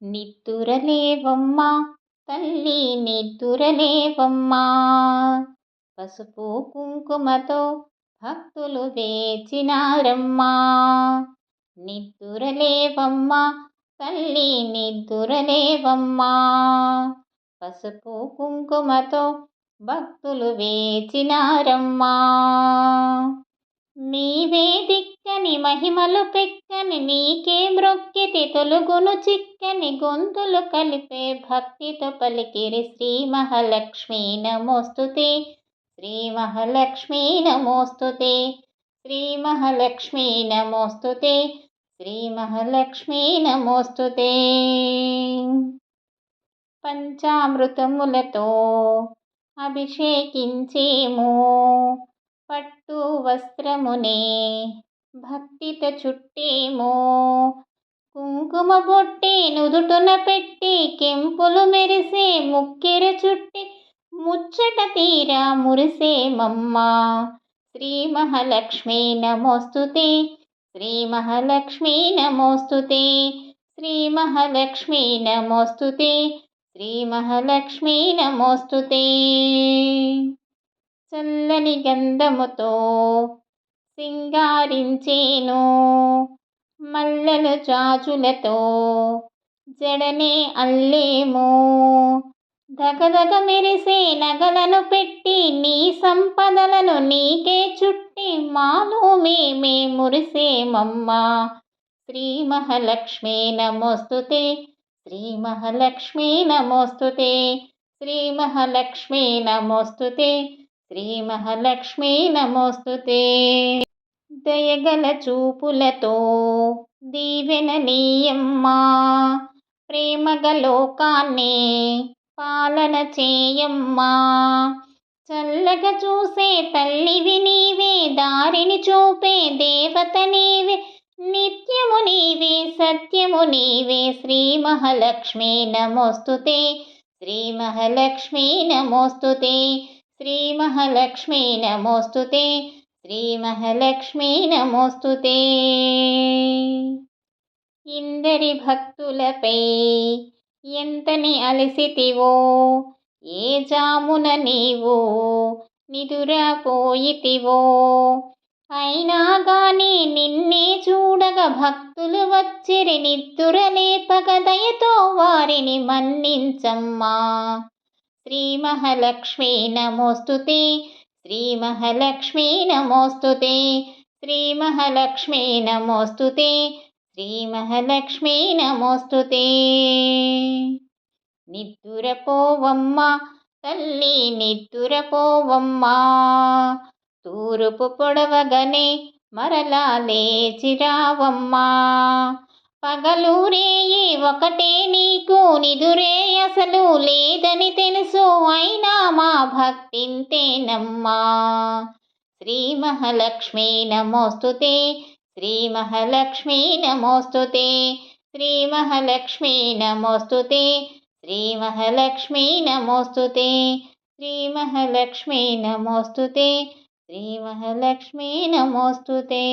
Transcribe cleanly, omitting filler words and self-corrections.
నిద్దురలేవమ్మా తల్లి నిద్దురలేవమ్మా, పసుపు కుంకుమతో భక్తులు వేచినారమ్మా. నిద్దురలేవమ్మా తల్లి నిద్దురలేవమ్మా, పసుపు కుంకుమతో భక్తులు వేచినారమ్మా. నీవే దిక్కని మహిమలు పెక్కని నీకే మ్రొక్కితి తొలుగును చిక్కని గొంతులు కలిపే భక్తితో పలికిరి శ్రీ మహాలక్ష్మీ నమోస్తుతే, శ్రీ మహాలక్ష్మీ నమోస్తుతే, శ్రీ మహాలక్ష్మీ నమోస్తుతే, శ్రీ మహాలక్ష్మీ నమోస్తుతే. పంచామృతములతో అభిషేకించేము, పట్టు వస్త్రమునే భక్తితో చుట్టేమో, కుంకుమ బొట్టి నుదుటున పెట్టి కెంపులు మెరిసే ముక్కెర చుట్టి ముచ్చట తీరా మురిసేమమ్మా. శ్రీ మహాలక్ష్మీ నమోస్తుతే, శ్రీ మహాలక్ష్మీ నమోస్తుతే, శ్రీ మహాలక్ష్మీ నమోస్తుతే, శ్రీ మహాలక్ష్మీ నమోస్తుతే. చల్లని గంధముతో సింగారించేను, మల్లెల జాజులతో జడనే అల్లేమో, దగదగ మెరిసే నగలను పెట్టి నీ సంపదలను నీకే చుట్టి మాలో మేమే మురిసేమమ్మా. శ్రీ మహాలక్ష్మీ నమోస్తుతే, శ్రీ మహాలక్ష్మీ నమోస్తుతే, శ్రీ మహాలక్ష్మీ నమోస్తుతే, శ్రీ మహాలక్ష్మీ నమోస్తుతే. దయగల చూపులతో దీవెనలీయమ్మా, ప్రేమగ లోకాన్ని పాలన చేయమ్మా. చల్లగా చూసే తల్లివి నీవే, దారిని చూపే దేవత నీవే, నిత్యము నీవే సత్యము నీవే. శ్రీ మహాలక్ష్మీ నమోస్తుతే, శ్రీ మహాలక్ష్మీ నమోస్తుతే, శ్రీ మహాలక్ష్మీ నమోస్తుతే, శ్రీ మహాలక్ష్మీ నమోస్తుతే. ఇందరి భక్తులపై ఎంతని అలసితివో, ఏ జామున నీవు నిదురపోయితివో, అయినా గాని నిన్నే చూడగా భక్తులు వచ్చిరి నిద్దురలేపగ దయతో వారిని మన్నించమ్మా. శ్రీ మహాలక్ష్మీ నమోస్తుతే, శ్రీ మహాలక్ష్మీ నమోస్తుతే, శ్రీ మహాలక్ష్మీ నమోస్తుతే, శ్రీ మహాలక్ష్మీ నమోస్తుతే. నిద్దురపోవమ్మా తల్లి నిద్దురపోవమ్మా, తూర్పు పొడవగనే మరలా లేచిరావమ్మా. పగలూరేయి ఒకటే నీకు నిదురే అసలు లేదని తెలుసు, అయినా మా భక్తింతేనమ్మా. శ్రీ మహాలక్ష్మీ నమోస్తుతే, శ్రీ మహాలక్ష్మీ నమోస్తుతే, శ్రీ మహాలక్ష్మీ నమోస్తుతే, శ్రీ మహాలక్ష్మీ నమోస్తుతే, శ్రీ మహాలక్ష్మీ నమోస్తుతే, శ్రీ మహాలక్ష్మీ నమోస్తుతే.